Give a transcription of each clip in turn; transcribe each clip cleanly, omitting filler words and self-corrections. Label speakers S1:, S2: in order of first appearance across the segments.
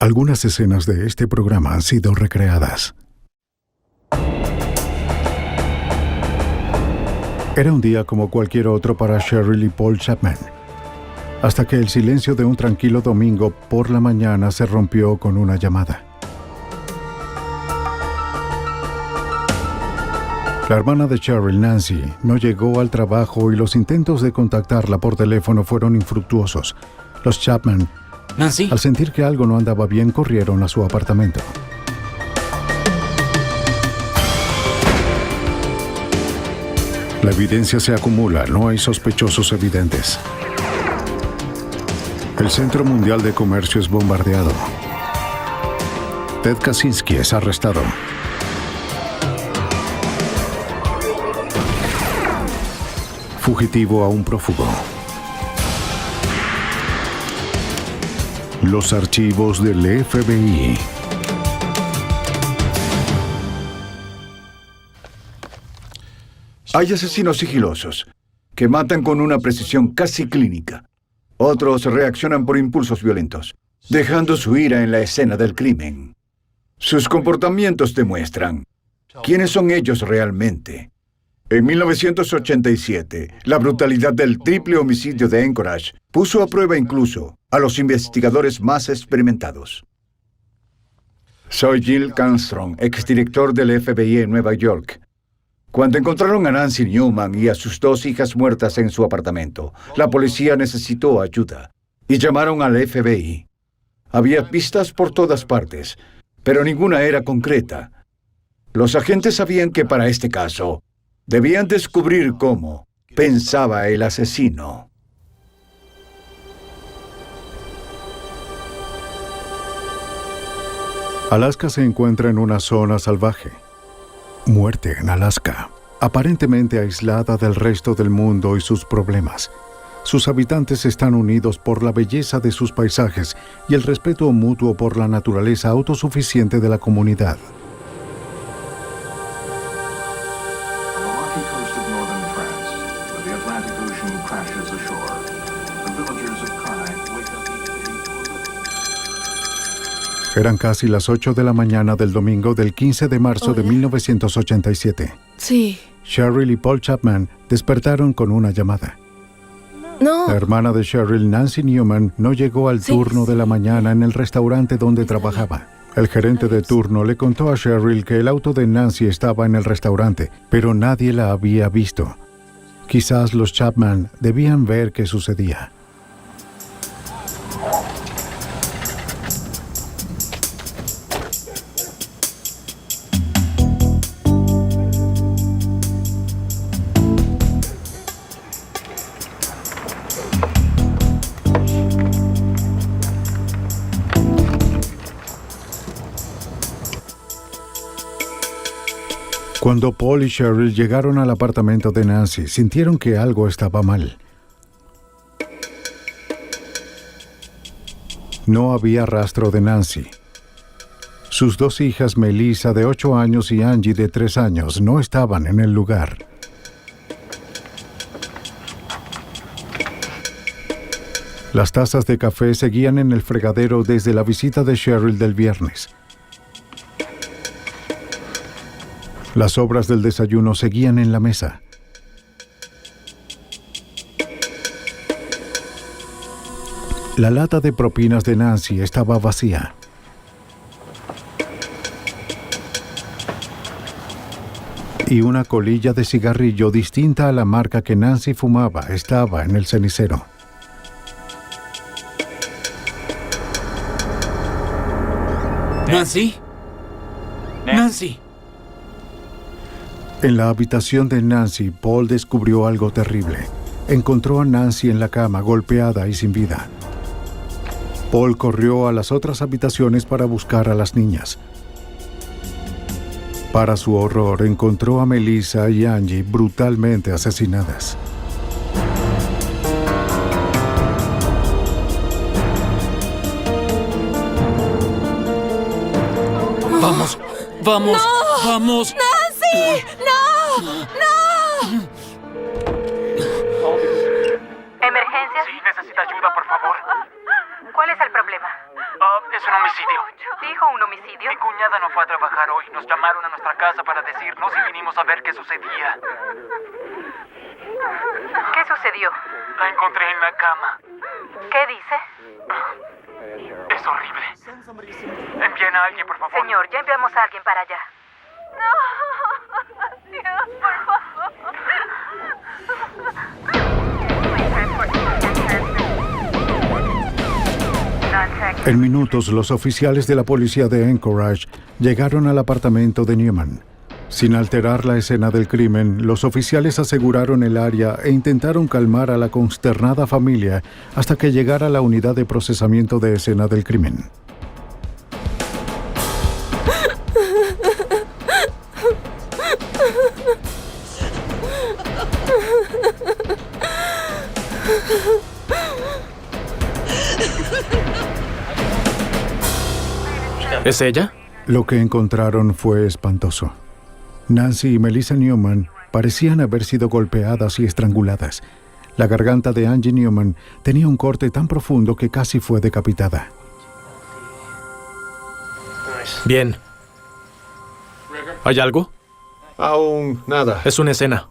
S1: Algunas escenas de este programa han sido recreadas. Era un día como cualquier otro para Cheryl y Paul Chapman, hasta que el silencio de un tranquilo domingo por la mañana se rompió con una llamada. La hermana de Cheryl, Nancy, no llegó al trabajo y los intentos de contactarla por teléfono fueron infructuosos. Los Chapman,
S2: Nancy,
S1: al sentir que algo no andaba bien, corrieron a su apartamento. La evidencia se acumula, no hay sospechosos evidentes. El Centro Mundial de Comercio es bombardeado. Ted Kaczynski es arrestado. Fugitivo a un prófugo. Los archivos del FBI.
S3: Hay asesinos sigilosos que matan con una precisión casi clínica. Otros reaccionan por impulsos violentos, dejando su ira en la escena del crimen. Sus comportamientos demuestran quiénes son ellos realmente. En 1987, la brutalidad del triple homicidio de Anchorage puso a prueba incluso a los investigadores más experimentados. Soy Jill Canstrom, exdirector del FBI en Nueva York. Cuando encontraron a Nancy Newman y a sus dos hijas muertas en su apartamento, la policía necesitó ayuda y llamaron al FBI. Había pistas por todas partes, pero ninguna era concreta. Los agentes sabían que para este caso debían descubrir cómo pensaba el asesino.
S1: Alaska se encuentra en una zona salvaje. Muerte en Alaska, aparentemente aislada del resto del mundo y sus problemas. Sus habitantes están unidos por la belleza de sus paisajes y el respeto mutuo por la naturaleza autosuficiente de la comunidad. Eran casi las 8 de la mañana del domingo del 15 de marzo de 1987.
S4: Sí.
S1: Cheryl y Paul Chapman despertaron con una llamada.
S4: No.
S1: La hermana de Cheryl, Nancy Newman, no llegó al turno de la mañana en el restaurante donde trabajaba. El gerente de turno le contó a Cheryl que el auto de Nancy estaba en el restaurante, pero nadie la había visto. Quizás los Chapman debían ver qué sucedía. Cuando Paul y Cheryl llegaron al apartamento de Nancy, sintieron que algo estaba mal. No había rastro de Nancy. Sus dos hijas, Melissa, de 8 años, y Angie, de 3 años, no estaban en el lugar. Las tazas de café seguían en el fregadero desde la visita de Cheryl del viernes. Las sobras del desayuno seguían en la mesa. La lata de propinas de Nancy estaba vacía. Y una colilla de cigarrillo distinta a la marca que Nancy fumaba estaba en el cenicero.
S2: Nancy. Nancy.
S1: En la habitación de Nancy, Paul descubrió algo terrible. Encontró a Nancy en la cama, golpeada y sin vida. Paul corrió a las otras habitaciones para buscar a las niñas. Para su horror, encontró a Melissa y Angie brutalmente asesinadas.
S2: Vamos, vamos,
S4: ¡No!
S2: vamos.
S4: ¡Nancy! ¡No! ¡No!
S5: ¿Emergencias?
S6: Sí, necesita ayuda, por favor.
S5: ¿Cuál es el problema?
S6: Es un homicidio.
S2: cuñada no fue a trabajar hoy. Nos llamaron a nuestra casa para decirnos y vinimos a ver qué sucedía.
S5: ¿Qué sucedió?
S2: La encontré en la cama.
S5: ¿Qué dice?
S2: Es horrible. Envíen a alguien, por favor.
S5: Señor, ya enviamos a alguien para allá. No, Dios, por favor.
S1: En minutos, los oficiales de la policía de Anchorage llegaron al apartamento de Newman. Sin alterar la escena del crimen, los oficiales aseguraron el área e intentaron calmar a la consternada familia hasta que llegara la unidad de procesamiento de escena del crimen.
S2: ¿Es ella?
S1: Lo que encontraron fue espantoso. Nancy y Melissa Newman parecían haber sido golpeadas y estranguladas. La garganta de Angie Newman tenía un corte tan profundo que casi fue decapitada.
S6: Bien. ¿Hay algo?
S7: Aún nada.
S6: Es una escena.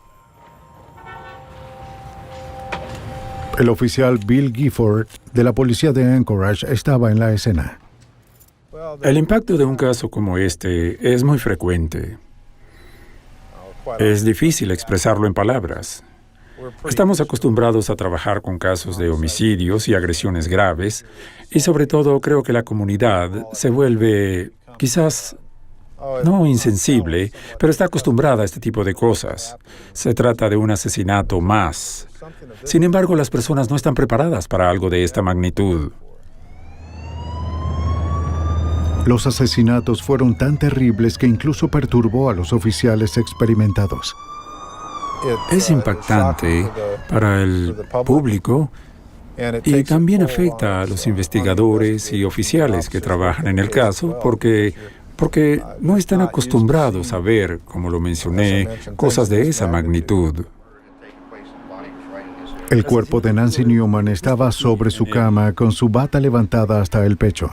S1: El oficial Bill Gifford de la policía de Anchorage estaba en la escena.
S8: El impacto de un caso como este es muy frecuente. Es difícil expresarlo en palabras. Estamos acostumbrados a trabajar con casos de homicidios y agresiones graves, y sobre todo creo que la comunidad se vuelve, quizás, no insensible, pero está acostumbrada a este tipo de cosas. Se trata de un asesinato más. Sin embargo, las personas no están preparadas para algo de esta magnitud.
S1: Los asesinatos fueron tan terribles que incluso perturbó a los oficiales experimentados.
S8: Es impactante para el público y también afecta a los investigadores y oficiales que trabajan en el caso porque no están acostumbrados a ver, como lo mencioné, cosas de esa magnitud.
S1: El cuerpo de Nancy Newman estaba sobre su cama con su bata levantada hasta el pecho.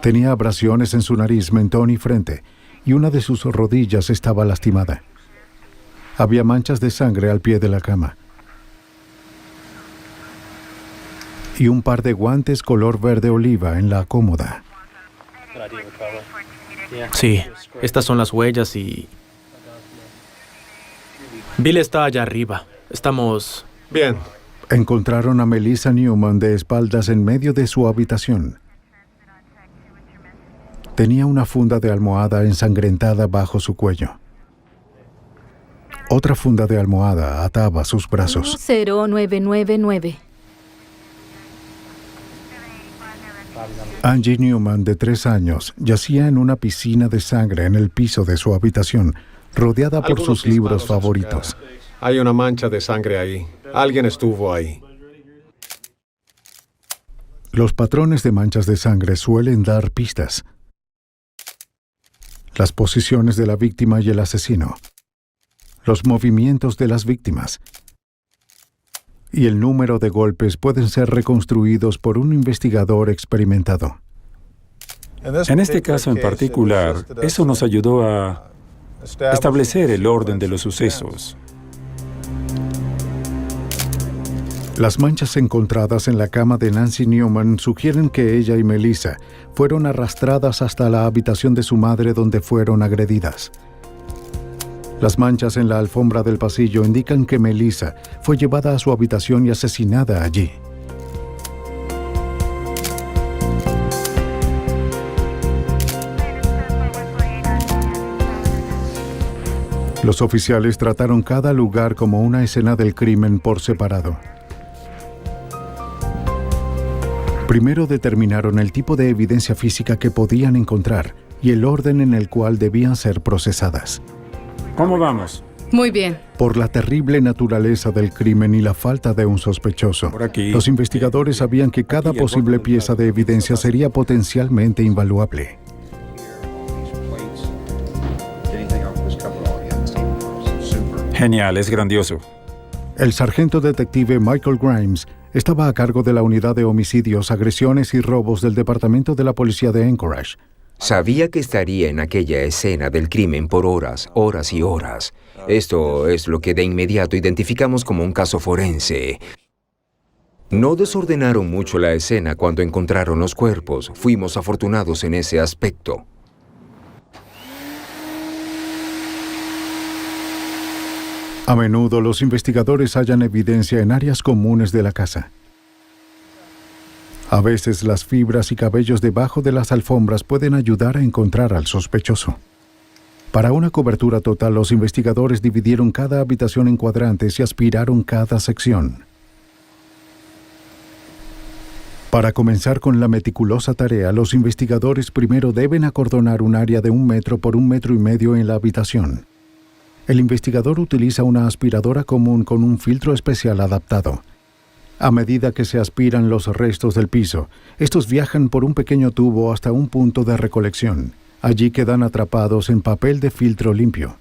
S1: Tenía abrasiones en su nariz, mentón y frente, y una de sus rodillas estaba lastimada. Había manchas de sangre al pie de la cama. Y un par de guantes color verde oliva en la cómoda.
S6: Sí, estas son las huellas y... Bill está allá arriba. Estamos...
S7: Bien.
S1: Encontraron a Melissa Newman de espaldas en medio de su habitación. Tenía una funda de almohada ensangrentada bajo su cuello. Otra funda de almohada ataba sus brazos.
S4: 0999.
S1: Angie Newman, de 3 años, yacía en una piscina de sangre en el piso de su habitación, rodeada por sus libros favoritos.
S7: Hay una mancha de sangre ahí. Alguien estuvo ahí.
S1: Los patrones de manchas de sangre suelen dar pistas. Las posiciones de la víctima y el asesino, los movimientos de las víctimas y el número de golpes pueden ser reconstruidos por un investigador experimentado.
S8: En este caso en particular, eso nos ayudó a establecer el orden de los sucesos.
S1: Las manchas encontradas en la cama de Nancy Newman sugieren que ella y Melissa fueron arrastradas hasta la habitación de su madre donde fueron agredidas. Las manchas en la alfombra del pasillo indican que Melissa fue llevada a su habitación y asesinada allí. Los oficiales trataron cada lugar como una escena del crimen por separado. Primero determinaron el tipo de evidencia física que podían encontrar y el orden en el cual debían ser procesadas.
S8: ¿Cómo vamos?
S4: Muy bien.
S1: Por la terrible naturaleza del crimen y la falta de un sospechoso,
S8: Por aquí.
S1: los investigadores sabían que cada posible pieza de evidencia sería potencialmente invaluable.
S8: Genial, es grandioso.
S1: El sargento detective Michael Grimes estaba a cargo de la unidad de homicidios, agresiones y robos del Departamento de la Policía de Anchorage.
S9: Sabía que estaría en aquella escena del crimen por horas, horas y horas. Esto es lo que de inmediato identificamos como un caso forense. No desordenaron mucho la escena cuando encontraron los cuerpos. Fuimos afortunados en ese aspecto.
S1: A menudo los investigadores hallan evidencia en áreas comunes de la casa. A veces las fibras y cabellos debajo de las alfombras pueden ayudar a encontrar al sospechoso. Para una cobertura total, los investigadores dividieron cada habitación en cuadrantes y aspiraron cada sección. Para comenzar con la meticulosa tarea, los investigadores primero deben acordonar un área de 1 metro por 1,5 metros en la habitación. El investigador utiliza una aspiradora común con un filtro especial adaptado. A medida que se aspiran los restos del piso, estos viajan por un pequeño tubo hasta un punto de recolección. Allí quedan atrapados en papel de filtro limpio.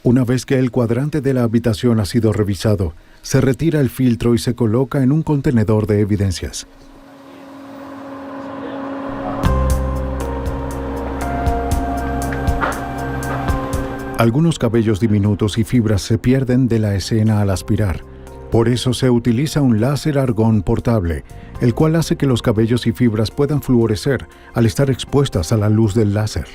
S1: Una vez que el cuadrante de la habitación ha sido revisado, se retira el filtro y se coloca en un contenedor de evidencias. Algunos cabellos diminutos y fibras se pierden de la escena al aspirar. Por eso se utiliza un láser argón portable, el cual hace que los cabellos y fibras puedan fluorecer al estar expuestas a la luz del láser.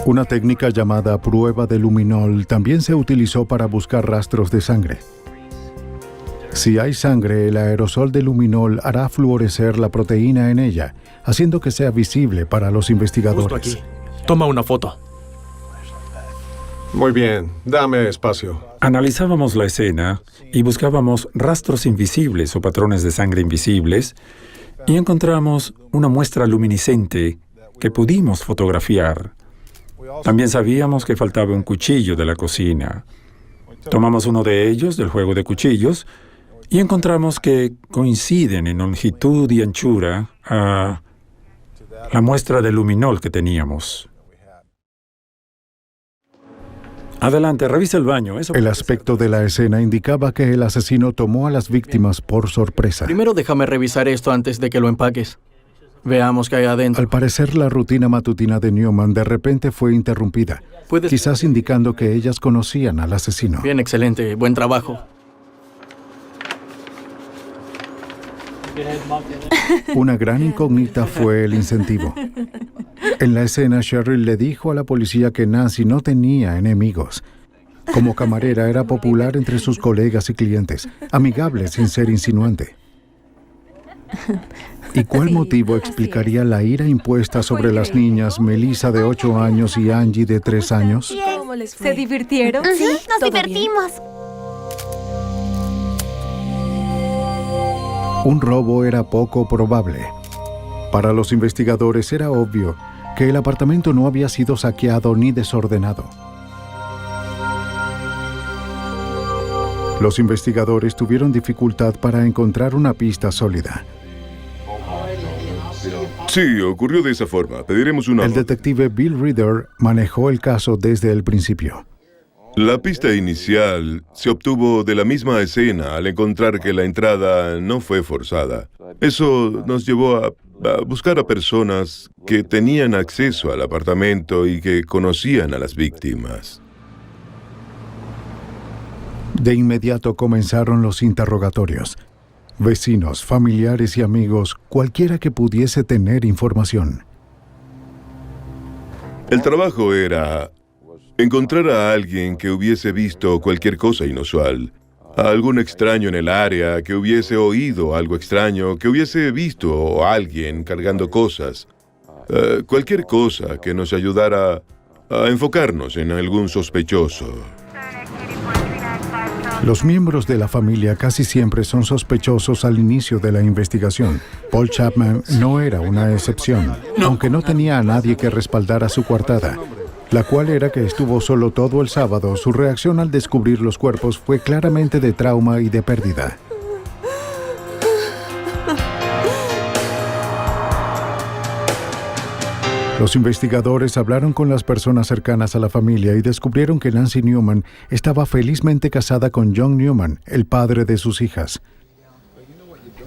S1: Una técnica llamada prueba de luminol también se utilizó para buscar rastros de sangre. Si hay sangre, el aerosol de luminol hará fluorecer la proteína en ella, haciendo que sea visible para los investigadores.
S6: Justo aquí. Toma una foto.
S7: Muy bien, dame espacio.
S8: Analizábamos la escena y buscábamos rastros invisibles o patrones de sangre invisibles y encontramos una muestra luminiscente que pudimos fotografiar. También sabíamos que faltaba un cuchillo de la cocina. Tomamos uno de ellos, del juego de cuchillos, y encontramos que coinciden en longitud y anchura a la muestra de luminol que teníamos. Adelante, revisa el baño.
S1: El aspecto de la escena indicaba que el asesino tomó a las víctimas por sorpresa.
S10: Primero déjame revisar esto antes de que lo empaques. Veamos qué hay adentro.
S1: Al parecer, la rutina matutina de Newman de repente fue interrumpida, quizás indicando que ellas conocían al asesino.
S10: Bien, excelente. Buen trabajo.
S1: Una gran incógnita fue el incentivo. En la escena, Cheryl le dijo a la policía que Nancy no tenía enemigos. Como camarera era popular entre sus colegas y clientes, amigable sin ser insinuante. ¿Y cuál motivo explicaría la ira impuesta sobre las niñas Melissa de 8 años y Angie de 3 años?
S5: ¿Cómo les fue? ¿Se divirtieron? Sí, nos divertimos.
S1: Un robo era poco probable. Para los investigadores era obvio que el apartamento no había sido saqueado ni desordenado. Los investigadores tuvieron dificultad para encontrar una pista sólida.
S11: Sí, ocurrió de esa forma. Pediremos una...
S1: El detective Bill Reader manejó el caso desde el principio.
S11: La pista inicial se obtuvo de la misma escena al encontrar que la entrada no fue forzada. Eso nos llevó a buscar a personas que tenían acceso al apartamento y que conocían a las víctimas.
S1: De inmediato comenzaron los interrogatorios. Vecinos, familiares y amigos, cualquiera que pudiese tener información.
S11: El trabajo era encontrar a alguien que hubiese visto cualquier cosa inusual, a algún extraño en el área, que hubiese oído algo extraño, que hubiese visto a alguien cargando cosas, cualquier cosa que nos ayudara a enfocarnos en algún sospechoso.
S1: Los miembros de la familia casi siempre son sospechosos al inicio de la investigación. Paul Chapman no era una excepción, aunque no tenía a nadie que respaldara su coartada, la cual era que estuvo solo todo el sábado. Su reacción al descubrir los cuerpos fue claramente de trauma y de pérdida. Los investigadores hablaron con las personas cercanas a la familia y descubrieron que Nancy Newman estaba felizmente casada con John Newman, el padre de sus hijas.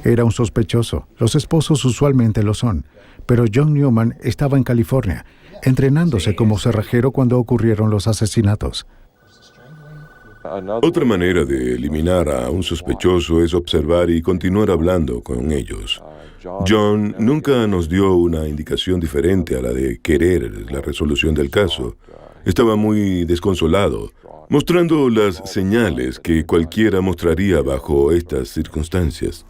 S1: Era un sospechoso. Los esposos usualmente lo son. Pero John Newman estaba en California, entrenándose como cerrajero cuando ocurrieron los asesinatos.
S11: Otra manera de eliminar a un sospechoso es observar y continuar hablando con ellos. John nunca nos dio una indicación diferente a la de querer la resolución del caso. Estaba muy desconsolado, mostrando las señales que cualquiera mostraría bajo estas circunstancias.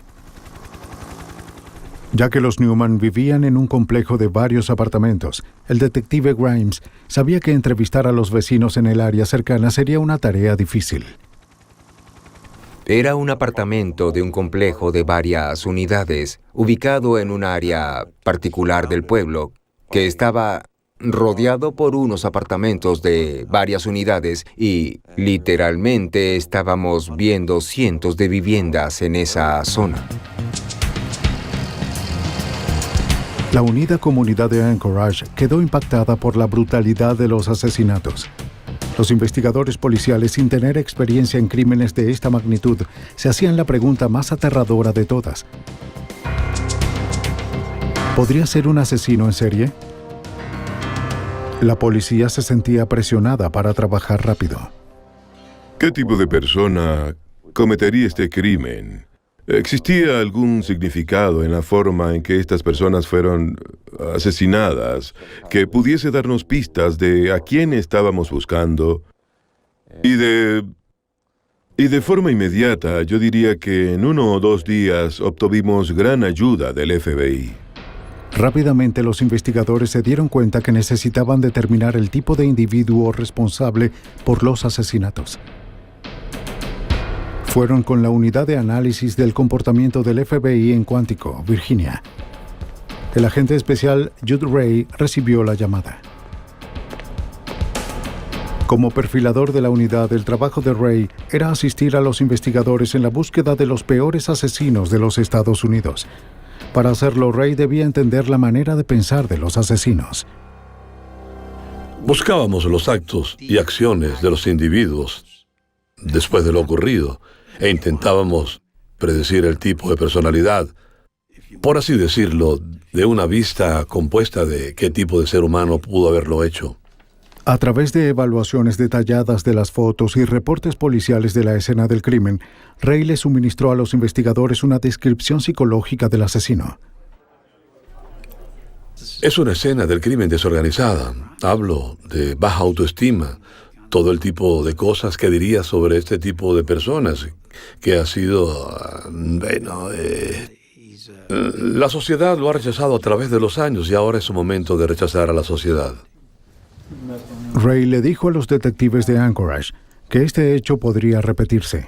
S1: Ya que los Newman vivían en un complejo de varios apartamentos, el detective Grimes sabía que entrevistar a los vecinos en el área cercana sería una tarea difícil.
S9: Era un apartamento de un complejo de varias unidades, ubicado en un área particular del pueblo, que estaba rodeado por unos apartamentos de varias unidades y literalmente estábamos viendo cientos de viviendas en esa zona.
S1: La unida comunidad de Anchorage quedó impactada por la brutalidad de los asesinatos. Los investigadores policiales, sin tener experiencia en crímenes de esta magnitud, se hacían la pregunta más aterradora de todas. ¿Podría ser un asesino en serie? La policía se sentía presionada para trabajar rápido.
S11: ¿Qué tipo de persona cometería este crimen? ¿Existía algún significado en la forma en que estas personas fueron asesinadas que pudiese darnos pistas de a quién estábamos buscando? Y de forma inmediata, yo diría que en 1 o 2 días obtuvimos gran ayuda del FBI.
S1: Rápidamente los investigadores se dieron cuenta que necesitaban determinar el tipo de individuo responsable por los asesinatos. Fueron con la unidad de análisis del comportamiento del FBI en Quantico, Virginia. El agente especial Jude Ray recibió la llamada. Como perfilador de la unidad, el trabajo de Ray era asistir a los investigadores en la búsqueda de los peores asesinos de los Estados Unidos. Para hacerlo, Ray debía entender la manera de pensar de los asesinos.
S12: Buscábamos los actos y acciones de los individuos después de lo ocurrido e intentábamos predecir el tipo de personalidad, por así decirlo, de una vista compuesta de qué tipo de ser humano pudo haberlo hecho.
S1: A través de evaluaciones detalladas de las fotos y reportes policiales de la escena del crimen, Ray le suministró a los investigadores una descripción psicológica del asesino.
S12: Es una escena del crimen desorganizada. Hablo de baja autoestima, todo el tipo de cosas que diría sobre este tipo de personas, que ha sido, la sociedad lo ha rechazado a través de los años y ahora es su momento de rechazar a la sociedad.
S1: Ray le dijo a los detectives de Anchorage que este hecho podría repetirse.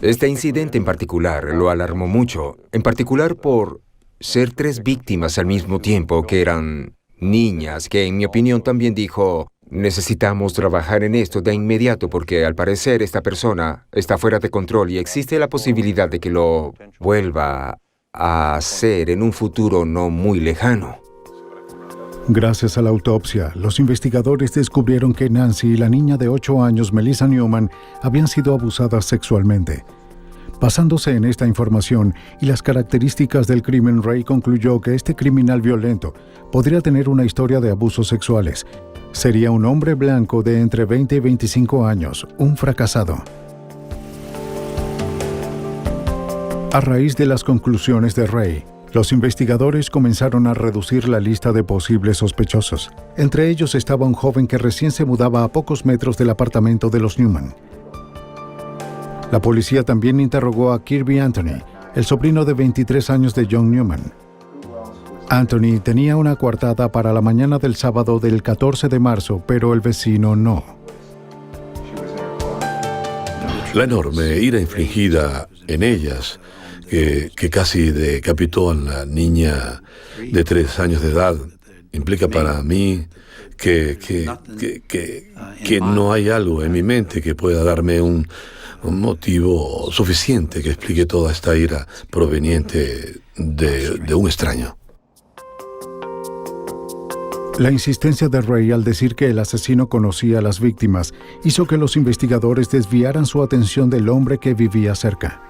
S9: Este incidente en particular lo alarmó mucho, en particular por ser 3 víctimas al mismo tiempo que eran niñas, que en mi opinión también dijo, necesitamos trabajar en esto de inmediato porque al parecer esta persona está fuera de control y existe la posibilidad de que lo vuelva a hacer en un futuro no muy lejano.
S1: Gracias a la autopsia, los investigadores descubrieron que Nancy y la niña de 8 años, Melissa Newman, habían sido abusadas sexualmente. Basándose en esta información y las características del crimen, Ray concluyó que este criminal violento podría tener una historia de abusos sexuales. Sería un hombre blanco de entre 20 y 25 años, un fracasado. A raíz de las conclusiones de Ray, los investigadores comenzaron a reducir la lista de posibles sospechosos. Entre ellos estaba un joven que recién se mudaba a pocos metros del apartamento de los Newman. La policía también interrogó a Kirby Anthony, el sobrino de 23 años de John Newman. Anthony tenía una coartada para la mañana del sábado del 14 de marzo, pero el vecino no.
S12: La enorme ira infligida en ellas, que casi decapitó a la niña de 3 años de edad, implica para mí que no hay algo en mi mente que pueda darme un motivo suficiente que explique toda esta ira proveniente de un extraño.
S1: La insistencia de Ray al decir que el asesino conocía a las víctimas hizo que los investigadores desviaran su atención del hombre que vivía cerca.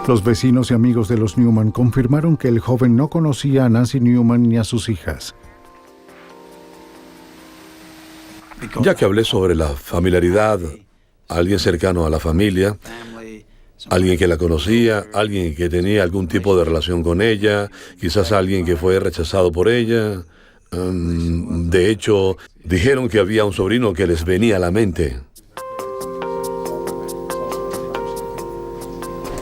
S1: Los vecinos y amigos de los Newman confirmaron que el joven no conocía a Nancy Newman ni a sus hijas.
S12: Ya que hablé sobre la familiaridad, alguien cercano a la familia, alguien que la conocía, alguien que tenía algún tipo de relación con ella, quizás alguien que fue rechazado por ella. De hecho, dijeron que había un sobrino que les venía a la mente.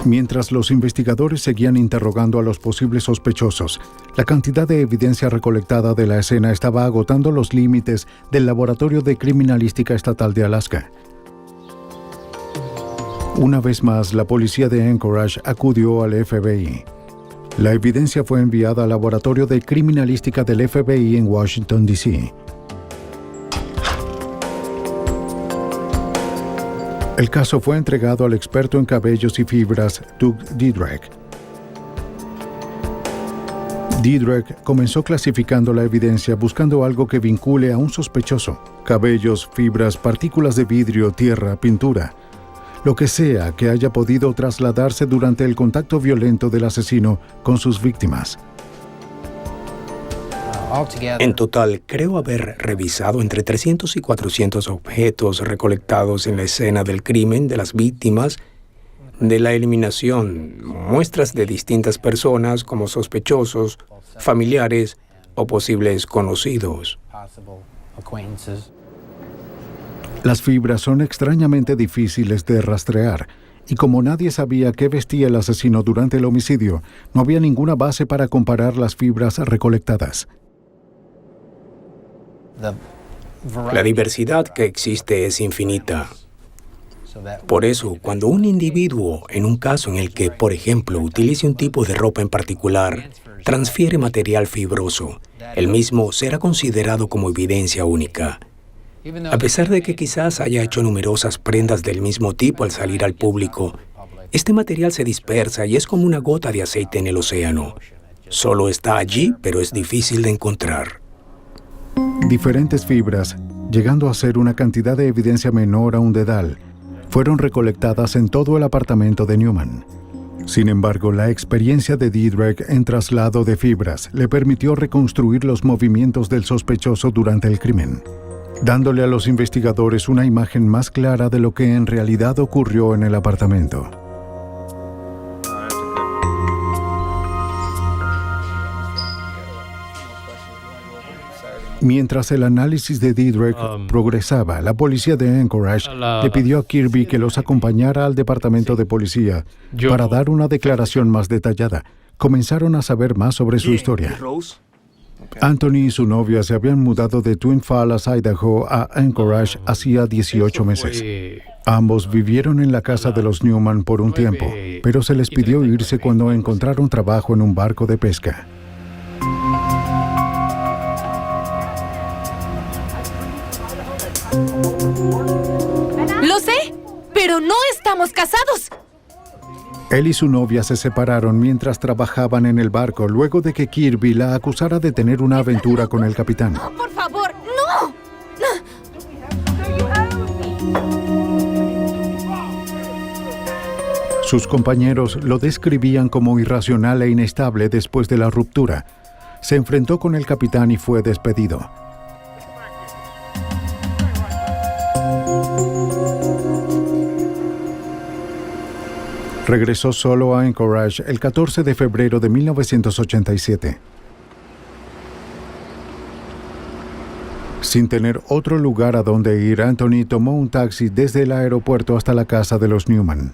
S1: Mientras los investigadores seguían interrogando a los posibles sospechosos, la cantidad de evidencia recolectada de la escena estaba agotando los límites del Laboratorio de Criminalística Estatal de Alaska. Una vez más, la policía de Anchorage acudió al FBI. La evidencia fue enviada al Laboratorio de Criminalística del FBI en Washington, D.C. El caso fue entregado al experto en cabellos y fibras, Doug Diedreck. Diedreck comenzó clasificando la evidencia buscando algo que vincule a un sospechoso: cabellos, fibras, partículas de vidrio, tierra, pintura. Lo que sea que haya podido trasladarse durante el contacto violento del asesino con sus víctimas.
S13: En total, creo haber revisado entre 300 y 400 objetos recolectados en la escena del crimen de las víctimas, de la eliminación, muestras de distintas personas como sospechosos, familiares o posibles conocidos.
S1: Las fibras son extrañamente difíciles de rastrear, y como nadie sabía qué vestía el asesino durante el homicidio, no había ninguna base para comparar las fibras recolectadas.
S13: La diversidad que existe es infinita. Por eso, cuando un individuo, en un caso en el que, por ejemplo, utilice un tipo de ropa en particular, transfiere material fibroso, el mismo será considerado como evidencia única. A pesar de que quizás haya hecho numerosas prendas del mismo tipo al salir al público, este material se dispersa y es como una gota de aceite en el océano. Solo está allí, pero es difícil de encontrar.
S1: Diferentes fibras, llegando a ser una cantidad de evidencia menor a un dedal, fueron recolectadas en todo el apartamento de Newman. Sin embargo, la experiencia de Diedreck en traslado de fibras le permitió reconstruir los movimientos del sospechoso durante el crimen, dándole a los investigadores una imagen más clara de lo que en realidad ocurrió en el apartamento. Mientras el análisis de Diedreck progresaba, la policía de Anchorage le pidió a Kirby que los acompañara al departamento de policía para dar una declaración más detallada. Comenzaron a saber más sobre su historia. Anthony y su novia se habían mudado de Twin Falls, Idaho, a Anchorage hacía 18 meses. Ambos vivieron en la casa de los Newman por un tiempo, pero se les pidió irse cuando encontraron trabajo en un barco de pesca.
S14: Lo sé, pero no estamos casados.
S1: Él y su novia se separaron mientras trabajaban en el barco luego de que Kirby la acusara de tener una aventura con el capitán.
S14: No, por favor, no.
S1: Sus compañeros lo describían como irracional e inestable después de la ruptura. Se enfrentó con el capitán y fue despedido. Regresó solo a Anchorage el 14 de febrero de 1987. Sin tener otro lugar a donde ir, Anthony tomó un taxi desde el aeropuerto hasta la casa de los Newman.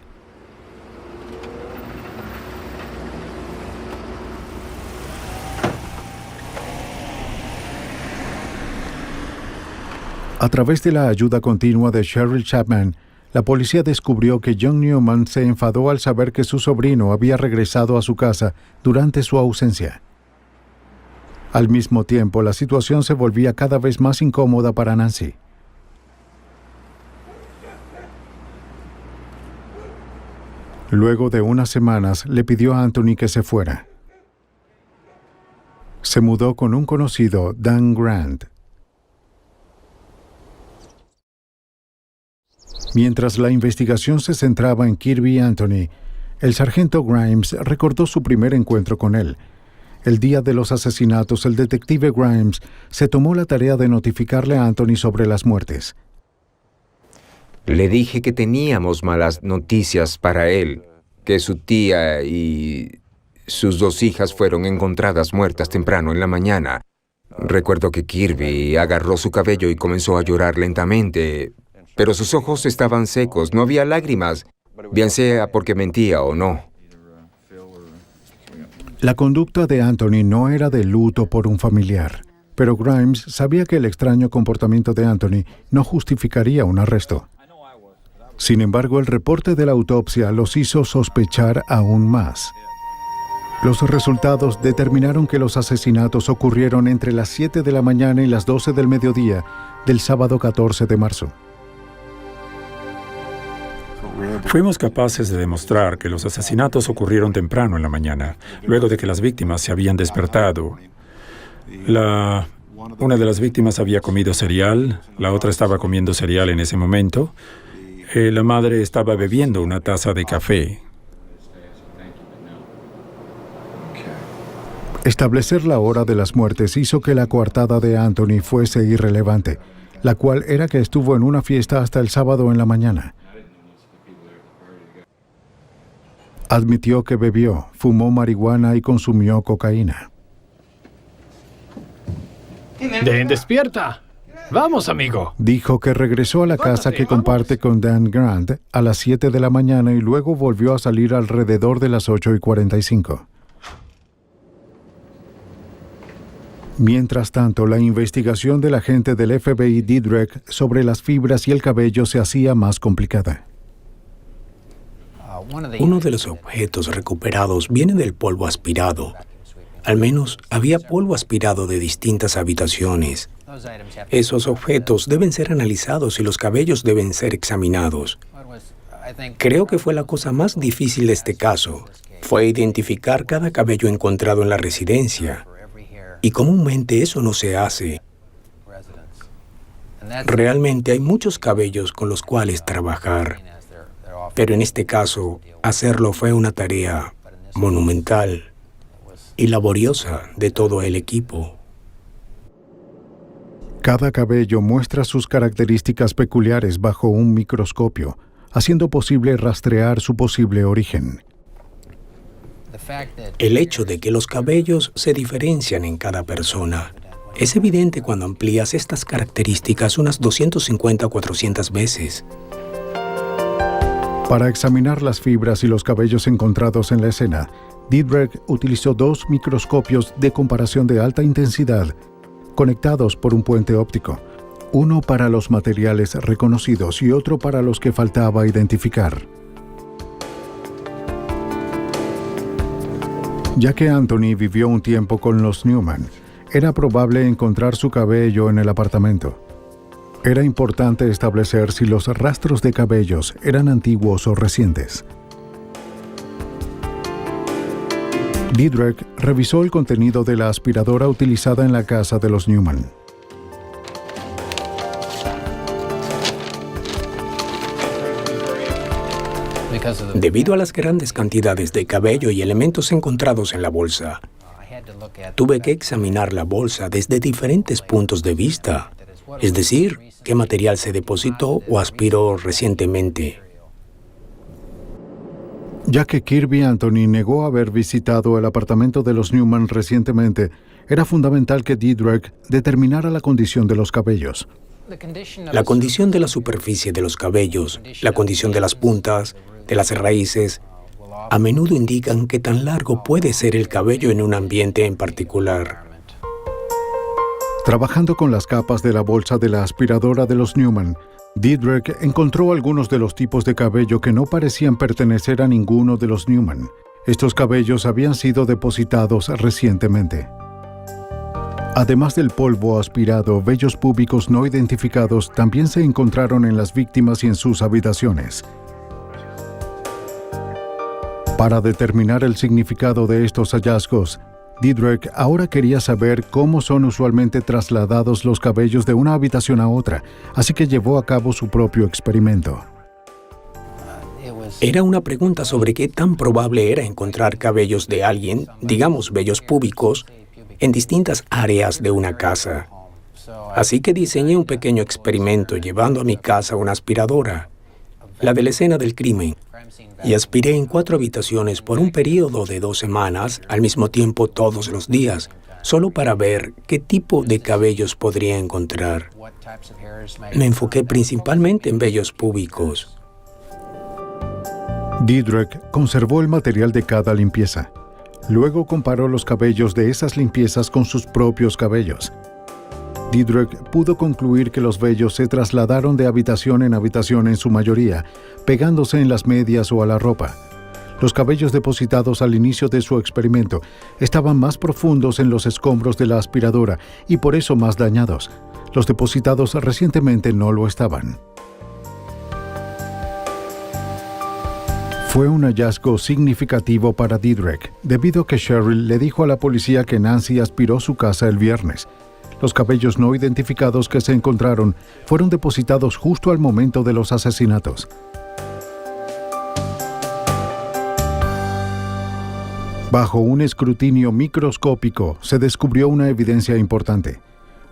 S1: A través de la ayuda continua de Cheryl Chapman, la policía descubrió que John Newman se enfadó al saber que su sobrino había regresado a su casa durante su ausencia. Al mismo tiempo, la situación se volvía cada vez más incómoda para Nancy. Luego de unas semanas, le pidió a Anthony que se fuera. Se mudó con un conocido, Dan Grant. Mientras la investigación se centraba en Kirby Anthony, el sargento Grimes recordó su primer encuentro con él. El día de los asesinatos, el detective Grimes se tomó la tarea de notificarle a Anthony sobre las muertes.
S9: Le dije que teníamos malas noticias para él, que su tía y sus 2 hijas fueron encontradas muertas temprano en la mañana. Recuerdo que Kirby agarró su cabello y comenzó a llorar lentamente, pero sus ojos estaban secos, no había lágrimas, bien sea porque mentía o no.
S1: La conducta de Anthony no era de luto por un familiar, pero Grimes sabía que el extraño comportamiento de Anthony no justificaría un arresto. Sin embargo, el reporte de la autopsia los hizo sospechar aún más. Los resultados determinaron que los asesinatos ocurrieron entre las 7 de la mañana y las 12 del mediodía del sábado 14 de marzo.
S8: Fuimos capaces de demostrar que los asesinatos ocurrieron temprano en la mañana, luego de que las víctimas se habían despertado. Una de las víctimas había comido cereal, la otra estaba comiendo cereal en ese momento. La madre estaba bebiendo una taza de café.
S1: Establecer la hora de las muertes hizo que la coartada de Anthony fuese irrelevante, la cual era que estuvo en una fiesta hasta el sábado en la mañana. Admitió que bebió, fumó marihuana y consumió cocaína.
S15: Dan, despierta. Vamos, amigo.
S1: Dijo que regresó a la casa que comparte con Dan Grant a las 7 de la mañana y luego volvió a salir alrededor de las 8:45. Mientras tanto, la investigación del agente del FBI Didrek sobre las fibras y el cabello se hacía más complicada.
S13: Uno de los objetos recuperados viene del polvo aspirado. Al menos había polvo aspirado de distintas habitaciones. Esos objetos deben ser analizados y los cabellos deben ser examinados. Creo que fue la cosa más difícil de este caso. Fue identificar cada cabello encontrado en la residencia. Y comúnmente eso no se hace. Realmente hay muchos cabellos con los cuales trabajar. Pero en este caso, hacerlo fue una tarea monumental y laboriosa de todo el equipo.
S1: Cada cabello muestra sus características peculiares bajo un microscopio, haciendo posible rastrear su posible origen.
S13: El hecho de que los cabellos se diferencian en cada persona es evidente cuando amplías estas características unas 250 o 400 veces.
S1: Para examinar las fibras y los cabellos encontrados en la escena, Didrek utilizó 2 microscopios de comparación de alta intensidad, conectados por un puente óptico, uno para los materiales reconocidos y otro para los que faltaba identificar. Ya que Anthony vivió un tiempo con los Newman, era probable encontrar su cabello en el apartamento. Era importante establecer si los rastros de cabellos eran antiguos o recientes. Didrek revisó el contenido de la aspiradora utilizada en la casa de los Newman.
S13: Debido a las grandes cantidades de cabello y elementos encontrados en la bolsa, tuve que examinar la bolsa desde diferentes puntos de vista, es decir, qué material se depositó o aspiró recientemente.
S1: Ya que Kirby Anthony negó haber visitado el apartamento de los Newman recientemente, era fundamental que Didrek determinara la condición de los cabellos.
S13: La condición de la superficie de los cabellos, la condición de las puntas, de las raíces, a menudo indican qué tan largo puede ser el cabello en un ambiente en particular.
S1: Trabajando con las capas de la bolsa de la aspiradora de los Newman, Didrek encontró algunos de los tipos de cabello que no parecían pertenecer a ninguno de los Newman. Estos cabellos habían sido depositados recientemente. Además del polvo aspirado, vellos púbicos no identificados también se encontraron en las víctimas y en sus habitaciones. Para determinar el significado de estos hallazgos, Diedrich ahora quería saber cómo son usualmente trasladados los cabellos de una habitación a otra, así que llevó a cabo su propio experimento.
S13: Era una pregunta sobre qué tan probable era encontrar cabellos de alguien, digamos vellos púbicos, en distintas áreas de una casa. Así que diseñé un pequeño experimento llevando a mi casa una aspiradora, la de la escena del crimen, y aspiré en 4 habitaciones por un periodo de 2 semanas, al mismo tiempo todos los días, solo para ver qué tipo de cabellos podría encontrar. Me enfoqué principalmente en vellos púbicos.
S1: Diedrich conservó el material de cada limpieza. Luego comparó los cabellos de esas limpiezas con sus propios cabellos. Diedrich pudo concluir que los vellos se trasladaron de habitación en habitación en su mayoría, pegándose en las medias o a la ropa. Los cabellos depositados al inicio de su experimento estaban más profundos en los escombros de la aspiradora y por eso más dañados. Los depositados recientemente no lo estaban. Fue un hallazgo significativo para Diedrich, debido a que Cheryl le dijo a la policía que Nancy aspiró su casa el viernes. Los cabellos no identificados que se encontraron fueron depositados justo al momento de los asesinatos. Bajo un escrutinio microscópico se descubrió una evidencia importante.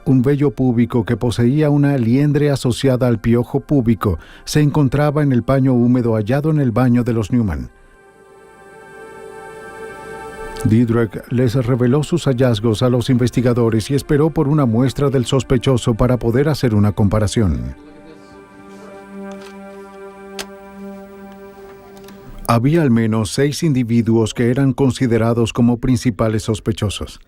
S1: Un vello púbico que poseía una liendre asociada al piojo púbico se encontraba en el paño húmedo hallado en el baño de los Newman. Diedrich les reveló sus hallazgos a los investigadores y esperó por una muestra del sospechoso para poder hacer una comparación. Había al menos 6 individuos que eran considerados como principales sospechosos.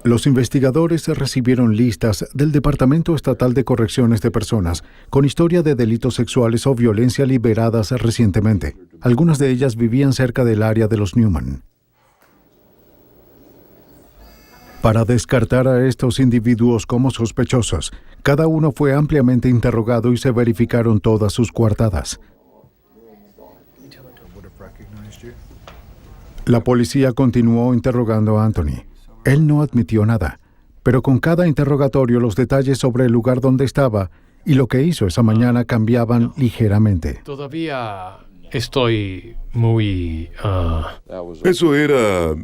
S1: Los investigadores recibieron listas del Departamento Estatal de Correcciones de Personas con historia de delitos sexuales o violencia liberadas recientemente. Algunas de ellas vivían cerca del área de los Newman. Para descartar a estos individuos como sospechosos, cada uno fue ampliamente interrogado y se verificaron todas sus coartadas. La policía continuó interrogando a Anthony. Él no admitió nada, pero con cada interrogatorio los detalles sobre el lugar donde estaba y lo que hizo esa mañana cambiaban ligeramente.
S15: Todavía estoy muy...
S11: Eso era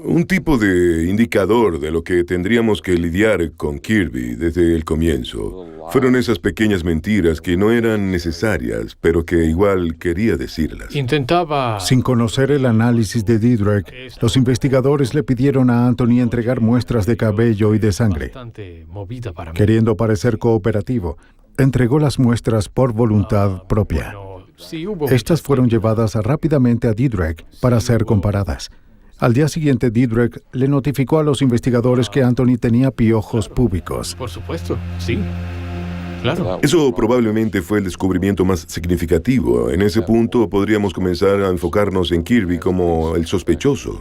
S11: un tipo de indicador de lo que tendríamos que lidiar con Kirby desde el comienzo. Fueron esas pequeñas mentiras que no eran necesarias, pero que igual quería decirlas.
S15: Intentaba...
S1: Sin conocer el análisis de Diedrich, los investigadores le pidieron a Anthony entregar muestras de cabello y de sangre. Queriendo parecer cooperativo, entregó las muestras por voluntad propia. Estas fueron llevadas rápidamente a Diedrich para ser comparadas. Al día siguiente, Diedrich le notificó a los investigadores que Anthony tenía piojos púbicos.
S15: Por supuesto, sí. Claro.
S11: Eso probablemente fue el descubrimiento más significativo. En ese punto podríamos comenzar a enfocarnos en Kirby como el sospechoso.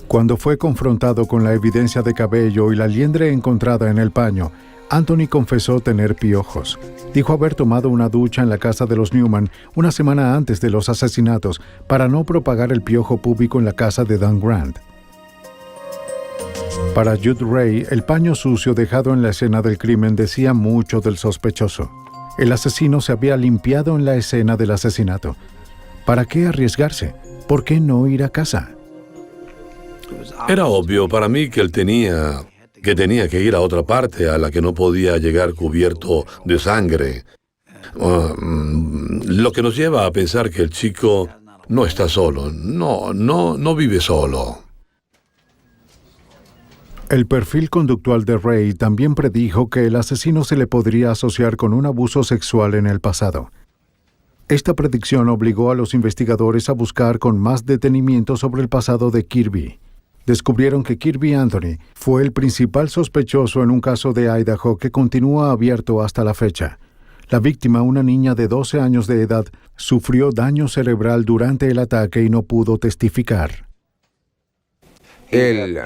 S1: Cuando fue confrontado con la evidencia de cabello y la liendre encontrada en el paño, Anthony confesó tener piojos. Dijo haber tomado una ducha en la casa de los Newman una semana antes de los asesinatos para no propagar el piojo púbico en la casa de Dan Grant. Para Jude Ray, el paño sucio dejado en la escena del crimen decía mucho del sospechoso. El asesino se había limpiado en la escena del asesinato. ¿Para qué arriesgarse? ¿Por qué no ir a casa?
S12: Era obvio para mí que él tenía que ir a otra parte a la que no podía llegar cubierto de sangre. Lo que nos lleva a pensar que el chico no está solo, no vive solo.
S1: El perfil conductual de Ray también predijo que el asesino se le podría asociar con un abuso sexual en el pasado. Esta predicción obligó a los investigadores a buscar con más detenimiento sobre el pasado de Kirby. Descubrieron que Kirby Anthony fue el principal sospechoso en un caso de Idaho que continúa abierto hasta la fecha. La víctima, una niña de 12 años de edad, sufrió daño cerebral durante el ataque y no pudo testificar.
S9: Él,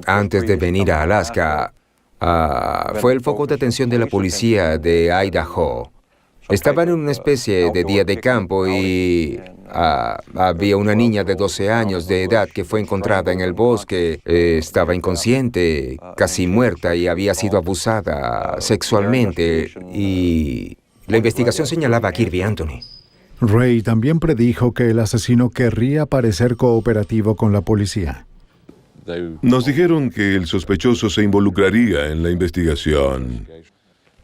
S9: antes de venir a Alaska, fue el foco de atención de la policía de Idaho. Estaban en una especie de día de campo y Había una niña de 12 años de edad que fue encontrada en el bosque. Estaba inconsciente, casi muerta y había sido abusada sexualmente. Y la investigación señalaba a Kirby Anthony.
S1: Ray también predijo que el asesino querría parecer cooperativo con la policía.
S11: Nos dijeron que el sospechoso se involucraría en la investigación,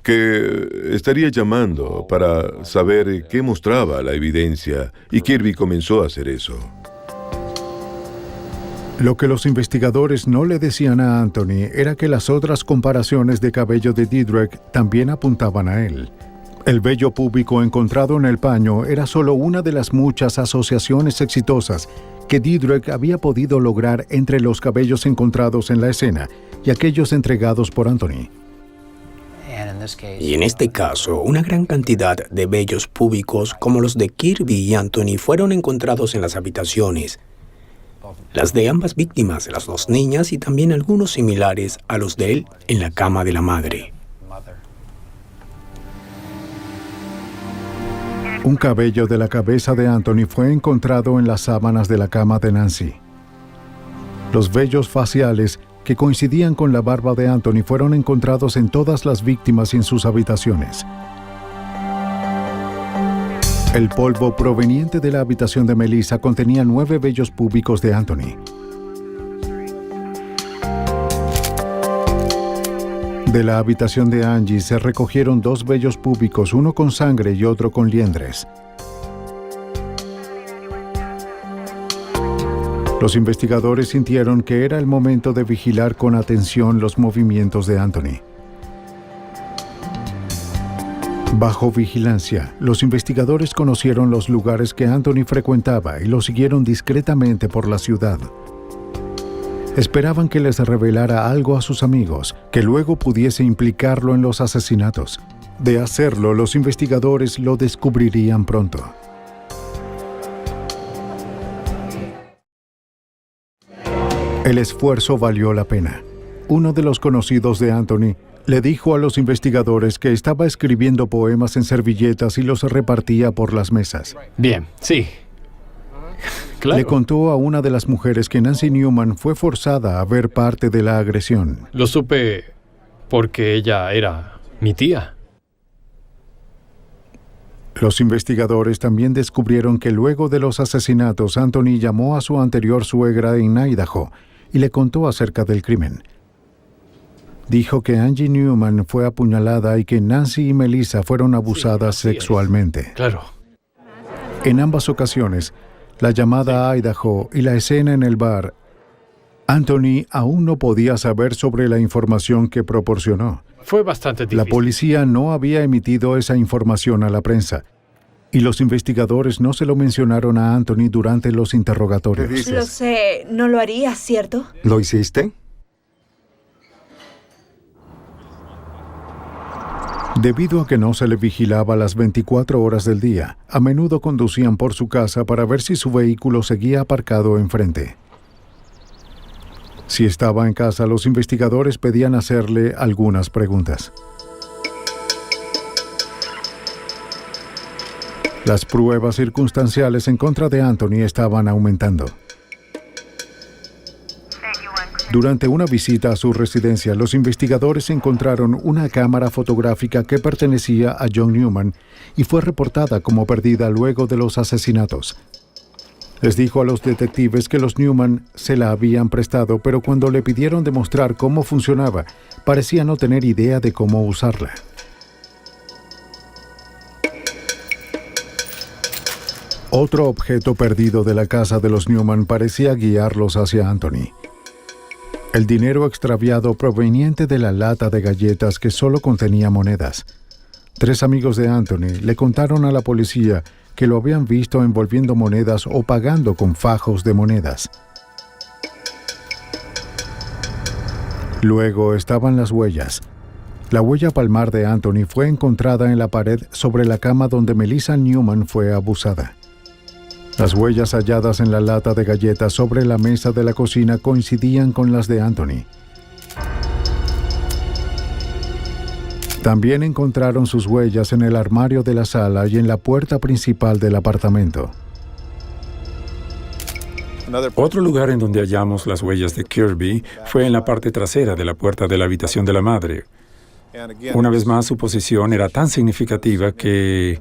S11: que estaría llamando para saber qué mostraba la evidencia, y Kirby comenzó a hacer eso.
S1: Lo que los investigadores no le decían a Anthony era que las otras comparaciones de cabello de Diedrich también apuntaban a él. El vello púbico encontrado en el paño era solo una de las muchas asociaciones exitosas que Diedrich había podido lograr entre los cabellos encontrados en la escena y aquellos entregados por Anthony.
S13: Y en este caso, una gran cantidad de vellos púbicos como los de Kirby y Anthony fueron encontrados en las habitaciones. Las de ambas víctimas, las dos niñas, y también algunos similares a los de él en la cama de la madre.
S1: Un cabello de la cabeza de Anthony fue encontrado en las sábanas de la cama de Nancy. Los vellos faciales que coincidían con la barba de Anthony fueron encontrados en todas las víctimas y en sus habitaciones. El polvo proveniente de la habitación de Melissa contenía 9 vellos púbicos de Anthony. De la habitación de Angie se recogieron 2 vellos púbicos, uno con sangre y otro con liendres. Los investigadores sintieron que era el momento de vigilar con atención los movimientos de Anthony. Bajo vigilancia, los investigadores conocieron los lugares que Anthony frecuentaba y lo siguieron discretamente por la ciudad. Esperaban que les revelara algo a sus amigos, que luego pudiese implicarlo en los asesinatos. De hacerlo, los investigadores lo descubrirían pronto. El esfuerzo valió la pena. Uno de los conocidos de Anthony le dijo a los investigadores que estaba escribiendo poemas en servilletas y los repartía por las mesas.
S15: Bien, sí. Claro.
S1: Le contó a una de las mujeres que Nancy Newman fue forzada a ver parte de la agresión.
S15: Lo supe porque ella era mi tía.
S1: Los investigadores también descubrieron que luego de los asesinatos, Anthony llamó a su anterior suegra en Idaho y le contó acerca del crimen. Dijo que Angie Newman fue apuñalada y que Nancy y Melissa fueron abusadas sexualmente.
S15: Claro.
S1: En ambas ocasiones, la llamada a Idaho y la escena en el bar, Anthony aún no podía saber sobre la información que proporcionó.
S15: Fue bastante difícil.
S1: La policía no había emitido esa información a la prensa, y los investigadores no se lo mencionaron a Anthony durante los interrogatorios.
S16: Lo sé, no lo harías, ¿cierto?
S17: ¿Lo hiciste?
S1: Debido a que no se le vigilaba las 24 horas del día, a menudo conducían por su casa para ver si su vehículo seguía aparcado enfrente. Si estaba en casa, los investigadores pedían hacerle algunas preguntas. Las pruebas circunstanciales en contra de Anthony estaban aumentando. Durante una visita a su residencia, los investigadores encontraron una cámara fotográfica que pertenecía a John Newman y fue reportada como perdida luego de los asesinatos. Les dijo a los detectives que los Newman se la habían prestado, pero cuando le pidieron demostrar cómo funcionaba, parecía no tener idea de cómo usarla. Otro objeto perdido de la casa de los Newman parecía guiarlos hacia Anthony. El dinero extraviado proveniente de la lata de galletas que solo contenía monedas. 3 amigos de Anthony le contaron a la policía que lo habían visto envolviendo monedas o pagando con fajos de monedas. Luego estaban las huellas. La huella palmar de Anthony fue encontrada en la pared sobre la cama donde Melissa Newman fue abusada. Las huellas halladas en la lata de galletas sobre la mesa de la cocina coincidían con las de Anthony. También encontraron sus huellas en el armario de la sala y en la puerta principal del apartamento.
S8: Otro lugar en donde hallamos las huellas de Kirby fue en la parte trasera de la puerta de la habitación de la madre. Una vez más, su posición era tan significativa que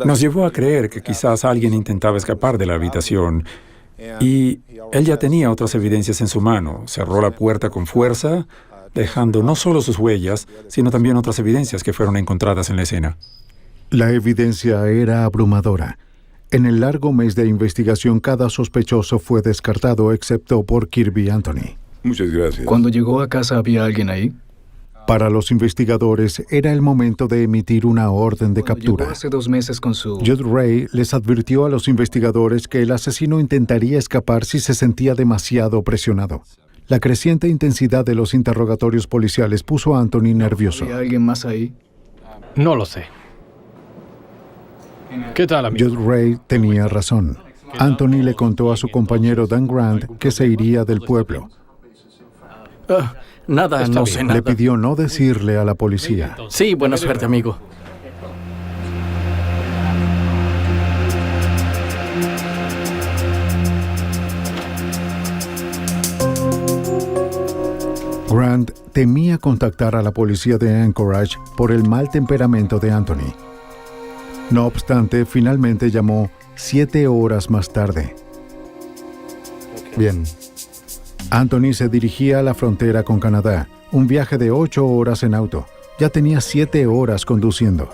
S8: nos llevó a creer que quizás alguien intentaba escapar de la habitación. Y él ya tenía otras evidencias en su mano. Cerró la puerta con fuerza, dejando no solo sus huellas, sino también otras evidencias que fueron encontradas en la escena.
S1: La evidencia era abrumadora. En el largo mes de investigación, cada sospechoso fue descartado excepto por Kirby Anthony.
S11: Muchas gracias.
S10: Cuando llegó a casa, ¿había alguien ahí?
S1: Para los investigadores, era el momento de emitir una orden de captura.
S10: Llegó hace 2 meses con su...
S1: Judd Ray les advirtió a los investigadores que el asesino intentaría escapar si se sentía demasiado presionado. La creciente intensidad de los interrogatorios policiales puso a Anthony nervioso.
S10: ¿Había alguien más ahí?
S15: No lo sé. ¿Qué tal, amigo?
S1: Judd Ray tenía razón. Anthony le contó a su compañero Dan Grant que se iría del pueblo.
S10: Nada, no sé nada.
S1: Le pidió no decirle a la policía.
S10: Sí, buena suerte, amigo.
S1: Grant temía contactar a la policía de Anchorage por el mal temperamento de Anthony. No obstante, finalmente llamó 7 horas más tarde.
S7: Bien.
S1: Anthony se dirigía a la frontera con Canadá, un viaje de 8 horas en auto. Ya tenía 7 horas conduciendo.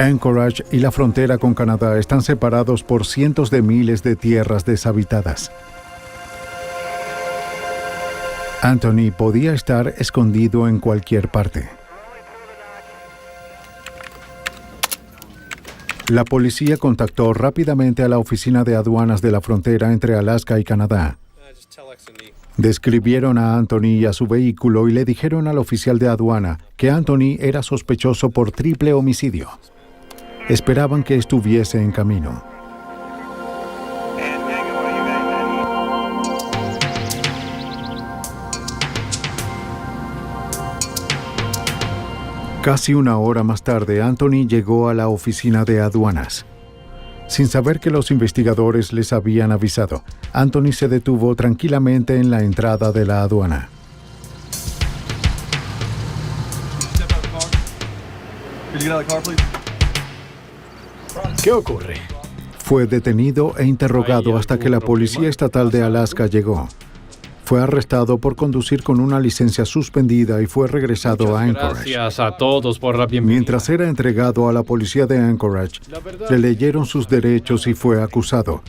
S1: Anchorage y la frontera con Canadá están separados por cientos de miles de tierras deshabitadas. Anthony podía estar escondido en cualquier parte. La policía contactó rápidamente a la oficina de aduanas de la frontera entre Alaska y Canadá. Describieron a Anthony y a su vehículo y le dijeron al oficial de aduana que Anthony era sospechoso por triple homicidio. Esperaban que estuviese en camino. Casi una hora más tarde, Anthony llegó a la oficina de aduanas. Sin saber que los investigadores les habían avisado, Anthony se detuvo tranquilamente en la entrada de la aduana.
S10: ¿Qué ocurre?
S1: Fue detenido e interrogado hasta que la Policía Estatal de Alaska llegó. Fue arrestado por conducir con una licencia suspendida y fue regresado a Anchorage.
S15: Gracias a todos por la bienvenida.
S1: Mientras era entregado a la policía de Anchorage, le leyeron sus derechos y fue acusado.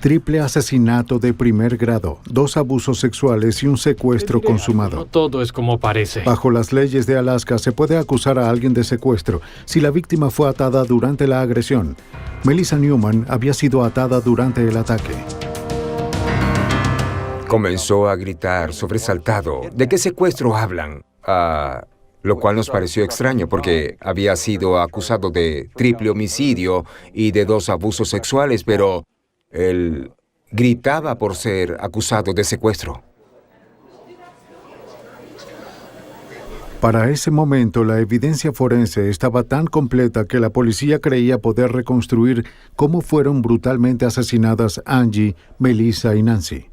S1: Triple asesinato de primer grado, 2 abusos sexuales y un secuestro consumado.
S15: No todo es como parece.
S1: Bajo las leyes de Alaska se puede acusar a alguien de secuestro si la víctima fue atada durante la agresión. Melissa Newman había sido atada durante el ataque.
S9: Comenzó a gritar sobresaltado. ¿De qué secuestro hablan? Lo cual nos pareció extraño porque había sido acusado de triple homicidio y de 2 abusos sexuales, pero él gritaba por ser acusado de secuestro.
S1: Para ese momento, la evidencia forense estaba tan completa que la policía creía poder reconstruir cómo fueron brutalmente asesinadas Angie, Melissa y Nancy.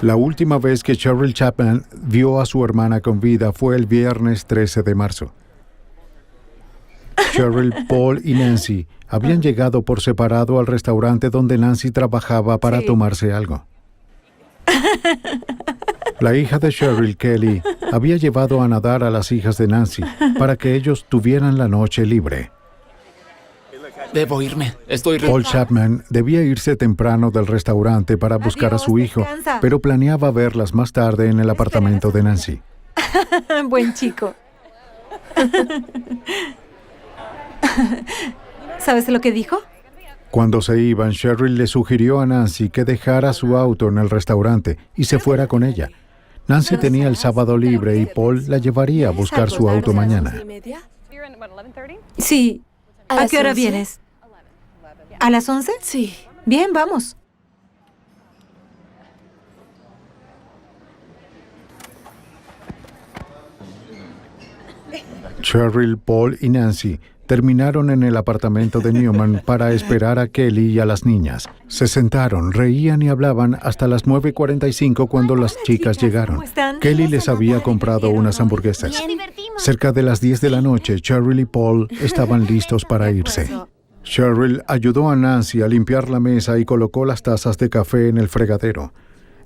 S1: La última vez que Cheryl Chapman vio a su hermana con vida fue el viernes 13 de marzo. Cheryl, Paul y Nancy habían llegado por separado al restaurante donde Nancy trabajaba para tomarse algo. La hija de Cheryl, Kelly, había llevado a nadar a las hijas de Nancy para que ellos tuvieran la noche libre.
S10: Debo irme.
S1: Paul Chapman debía irse temprano del restaurante para buscar a su hijo,
S14: descansa.
S1: pero planeaba verlas más tarde en el apartamento de Nancy.
S14: Buen chico. ¿Sabes lo que dijo?
S1: Cuando se iban, Cheryl le sugirió a Nancy que dejara su auto en el restaurante y se fuera con ella. Nancy tenía el sábado libre y Paul la llevaría a buscar su auto mañana.
S14: Sí. ¿A qué hora
S16: 11?
S14: vienes? ¿A las 11?
S16: Sí.
S14: Bien, vamos.
S1: Cheryl, Paul y Nancy terminaron en el apartamento de Newman para esperar a Kelly y a las niñas. Se sentaron, reían y hablaban hasta las 9:45 cuando las chicas llegaron. Kelly les había comprado unas hamburguesas. Cerca de las 10 de la noche, Cheryl y Paul estaban listos para irse. Cheryl ayudó a Nancy a limpiar la mesa y colocó las tazas de café en el fregadero.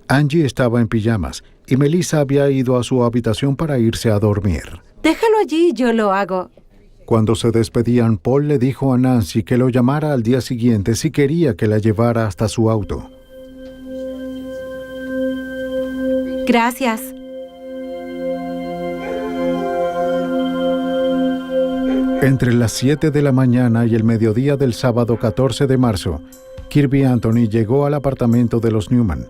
S1: Angie estaba en pijamas y Melissa había ido a su habitación para irse a dormir.
S14: Déjalo allí, yo lo hago.
S1: Cuando se despedían, Paul le dijo a Nancy que lo llamara al día siguiente si quería que la llevara hasta su auto.
S14: Gracias.
S1: Entre las 7 de la mañana y el mediodía del sábado 14 de marzo, Kirby Anthony llegó al apartamento de los Newman.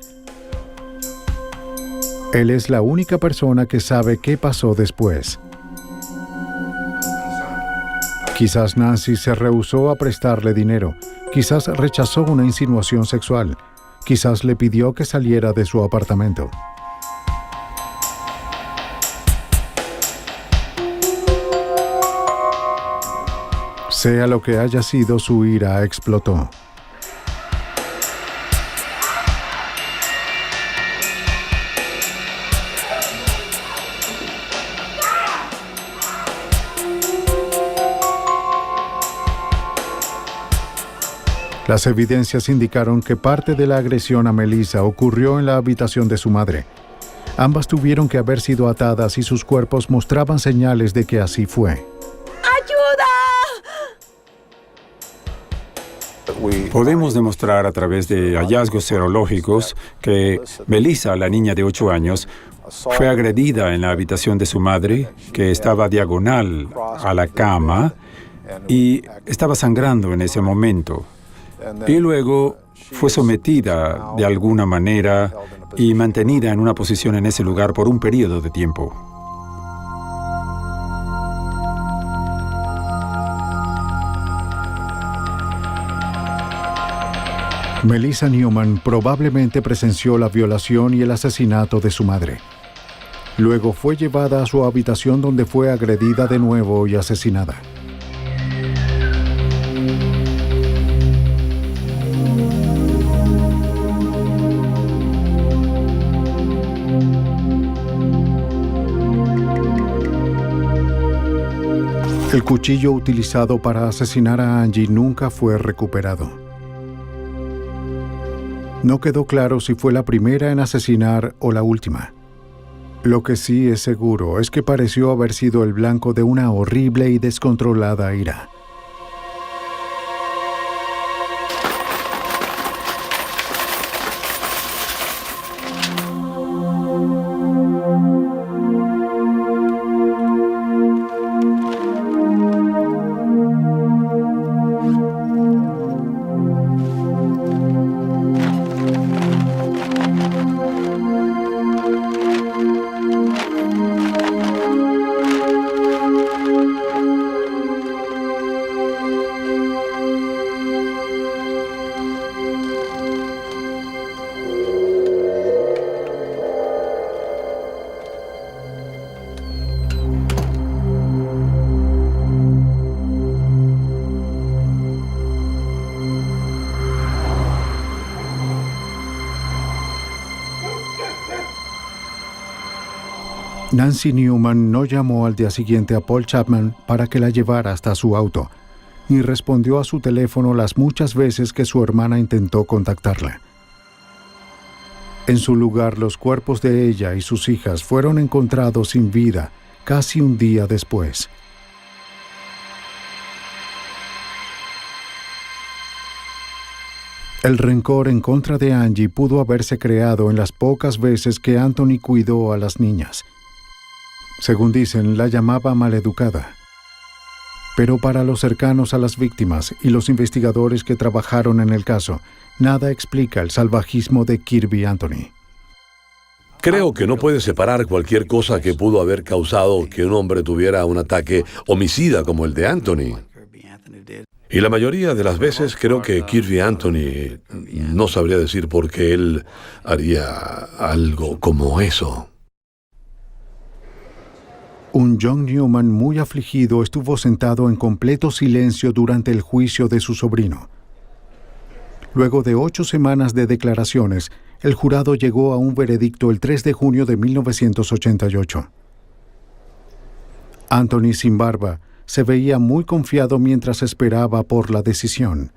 S1: Él es la única persona que sabe qué pasó después. Quizás Nancy se rehusó a prestarle dinero, quizás rechazó una insinuación sexual, quizás le pidió que saliera de su apartamento. Sea lo que haya sido, su ira explotó. Las evidencias indicaron que parte de la agresión a Melissa ocurrió en la habitación de su madre. Ambas tuvieron que haber sido atadas y sus cuerpos mostraban señales de que así fue.
S14: ¡Ayuda!
S8: Podemos demostrar a través de hallazgos serológicos que Melissa, la niña de 8 años, fue agredida en la habitación de su madre, que estaba diagonal a la cama y estaba sangrando en ese momento. Y luego fue sometida de alguna manera y mantenida en una posición en ese lugar por un periodo de tiempo.
S1: Melissa Newman probablemente presenció la violación y el asesinato de su madre. Luego fue llevada a su habitación donde fue agredida de nuevo y asesinada. El cuchillo utilizado para asesinar a Angie nunca fue recuperado. No quedó claro si fue la primera en asesinar o la última. Lo que sí es seguro es que pareció haber sido el blanco de una horrible y descontrolada ira. Nancy Newman no llamó al día siguiente a Paul Chapman para que la llevara hasta su auto, ni respondió a su teléfono las muchas veces que su hermana intentó contactarla. En su lugar, los cuerpos de ella y sus hijas fueron encontrados sin vida casi un día después. El rencor en contra de Angie pudo haberse creado en las pocas veces que Anthony cuidó a las niñas. Según dicen, la llamaba maleducada. Pero para los cercanos a las víctimas y los investigadores que trabajaron en el caso, nada explica el salvajismo de Kirby Anthony.
S12: Creo que no puede separar cualquier cosa que pudo haber causado que un hombre tuviera un ataque homicida como el de Anthony. Y la mayoría de las veces creo que Kirby Anthony no sabría decir por qué él haría algo como eso.
S1: Un John Newman muy afligido estuvo sentado en completo silencio durante el juicio de su sobrino. Luego de 8 semanas de declaraciones, el jurado llegó a un veredicto el 3 de junio de 1988. Anthony, sin barba, se veía muy confiado mientras esperaba por la decisión.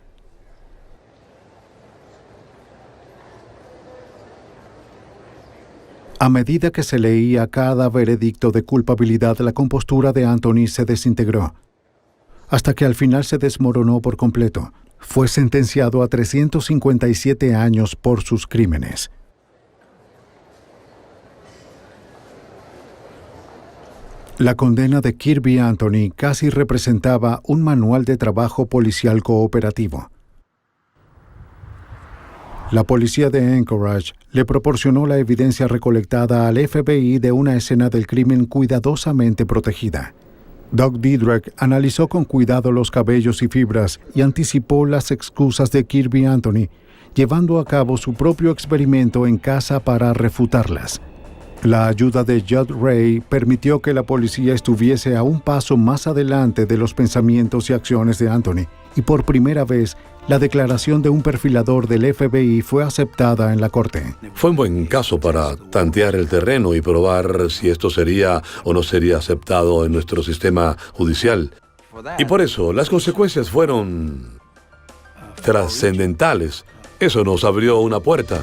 S1: A medida que se leía cada veredicto de culpabilidad, la compostura de Anthony se desintegró, hasta que al final se desmoronó por completo. Fue sentenciado a 357 años por sus crímenes. La condena de Kirby Anthony casi representaba un manual de trabajo policial cooperativo. La policía de Anchorage le proporcionó la evidencia recolectada al FBI de una escena del crimen cuidadosamente protegida. Doug Didrek analizó con cuidado los cabellos y fibras y anticipó las excusas de Kirby Anthony, llevando a cabo su propio experimento en casa para refutarlas. La ayuda de Judd Ray permitió que la policía estuviese a un paso más adelante de los pensamientos y acciones de Anthony, y por primera vez, la declaración de un perfilador del FBI fue aceptada en la corte.
S12: Fue un buen caso para tantear el terreno y probar si esto sería o no sería aceptado en nuestro sistema judicial. Y por eso, las consecuencias fueron trascendentales. Eso nos abrió una puerta.